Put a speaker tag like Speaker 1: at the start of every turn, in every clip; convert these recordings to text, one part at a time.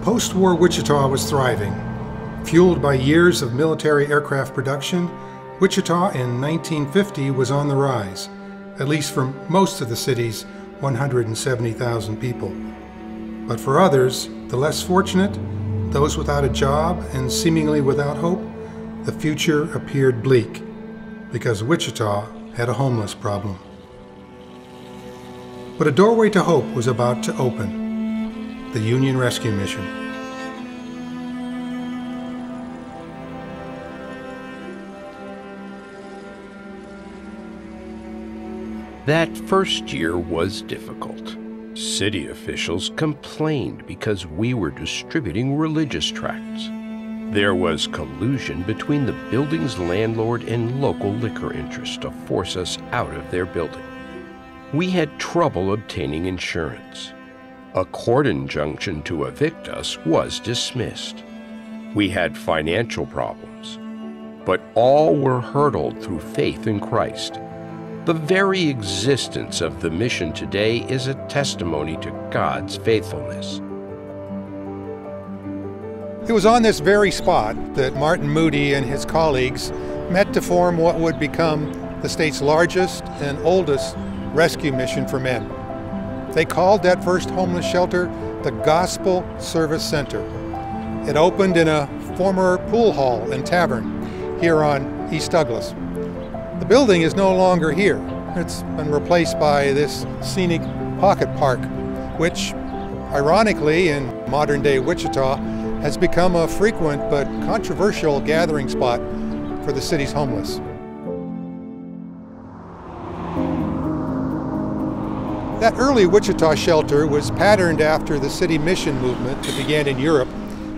Speaker 1: Post-war Wichita was thriving. Fueled by years of military aircraft production, Wichita in 1950 was on the rise, at least for most of the city's 170,000 people. But for others, the less fortunate, those without a job and seemingly without hope, the future appeared bleak because Wichita had a homeless problem. But a doorway to hope was about to open: the Union Rescue Mission.
Speaker 2: That first year was difficult. City officials complained because we were distributing religious tracts. There was collusion between the building's landlord and local liquor interests to force us out of their building. We had trouble obtaining insurance. A court injunction to evict us was dismissed. We had financial problems, but all were hurdled through faith in Christ. The very existence of the mission today is a testimony to God's faithfulness.
Speaker 1: It was on this very spot that Martin Moody and his colleagues met to form what would become the state's largest and oldest rescue mission for men. They called that first homeless shelter the Gospel Service Center. It opened in a former pool hall and tavern here on East Douglas. The building is no longer here. It's been replaced by this scenic pocket park, which, ironically, in modern-day Wichita, has become a frequent but controversial gathering spot for the city's homeless. That early Wichita shelter was patterned after the city mission movement that began in Europe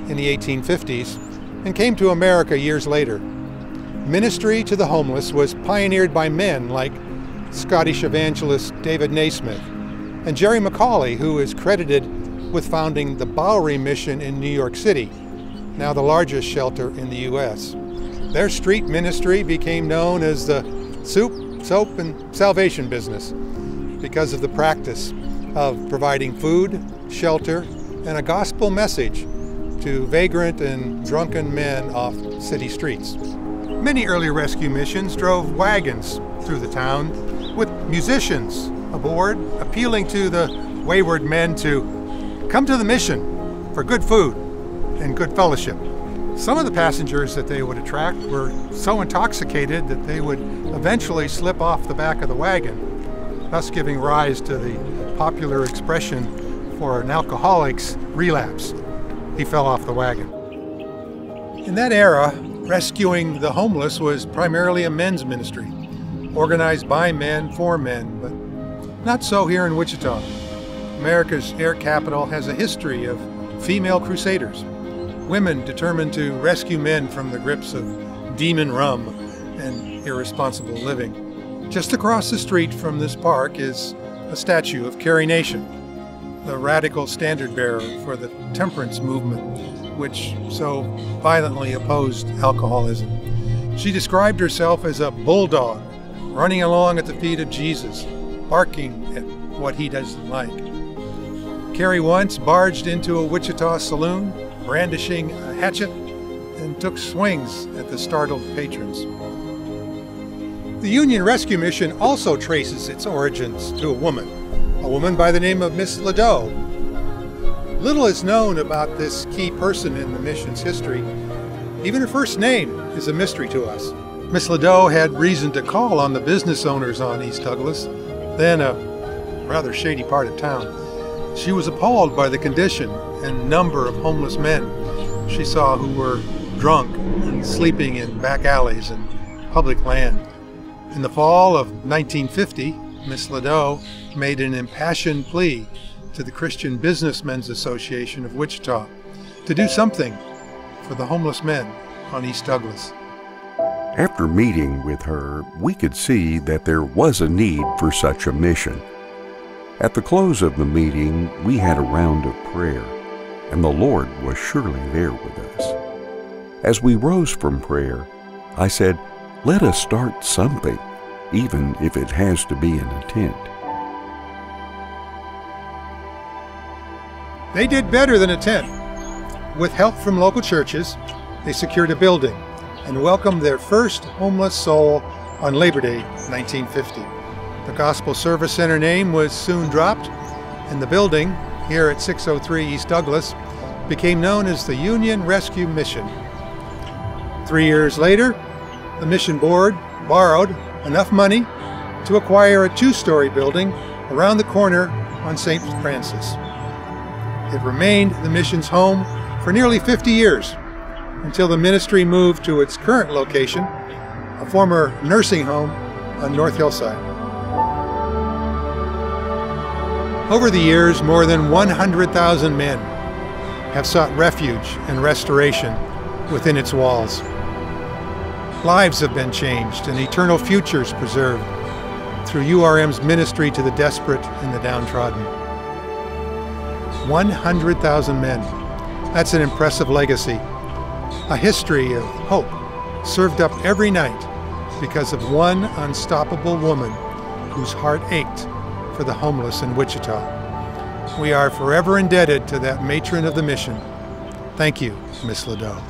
Speaker 1: in the 1850s and came to America years later. Ministry to the homeless was pioneered by men like Scottish evangelist David Naismith and Jerry McCauley, who is credited with founding the Bowery Mission in New York City, now the largest shelter in the U.S. Their street ministry became known as the soup, soap, and salvation business because of the practice of providing food, shelter, and a gospel message to vagrant and drunken men off city streets. Many early rescue missions drove wagons through the town with musicians aboard, appealing to the wayward men to come to the mission for good food and good fellowship. Some of the passengers that they would attract were so intoxicated that they would eventually slip off the back of the wagon, thus giving rise to the popular expression for an alcoholic's relapse. He fell off the wagon. In that era, rescuing the homeless was primarily a men's ministry, organized by men for men, but not so here in Wichita. America's air capital has a history of female crusaders, women determined to rescue men from the grips of demon rum and irresponsible living. Just across the street from this park is a statue of Carrie Nation, the radical standard bearer for the temperance movement, which so violently opposed alcoholism. She described herself as a bulldog running along at the feet of Jesus, barking at what he doesn't like. Carrie once barged into a Wichita saloon, brandishing a hatchet, and took swings at the startled patrons. The Union Rescue Mission also traces its origins to a woman by the name of Miss Ladeau. Little is known about this key person in the mission's history. Even her first name is a mystery to us. Miss Ladeau had reason to call on the business owners on East Douglas, then a rather shady part of town. She was appalled by the condition and number of homeless men she saw who were drunk and sleeping in back alleys and public land. In the fall of 1950, Miss Ladeau made an impassioned plea to the Christian Businessmen's Association of Wichita to do something for the homeless men on East Douglas.
Speaker 3: After meeting with her, we could see that there was a need for such a mission. At the close of the meeting, we had a round of prayer, and the Lord was surely there with us. As we rose from prayer, I said, "Let us start something, even if it has to be in a tent."
Speaker 1: They did better than a tent. with help from local churches, they secured a building and welcomed their first homeless soul on Labor Day 1950. The Gospel Service Center name was soon dropped, and the building, here at 603 East Douglas, became known as the Union Rescue Mission. 3 years later, the mission board borrowed enough money to acquire a 2-story building around the corner on St. Francis. It remained the mission's home for nearly 50 years until the ministry moved to its current location, a former nursing home on North Hillside. Over the years, more than 100,000 men have sought refuge and restoration within its walls. Lives have been changed and eternal futures preserved through URM's ministry to the desperate and the downtrodden. 100,000 men. That's an impressive legacy. A history of hope served up every night because of one unstoppable woman whose heart ached for the homeless in Wichita. We are forever indebted to that matron of the mission. Thank you, Miss Ladeau.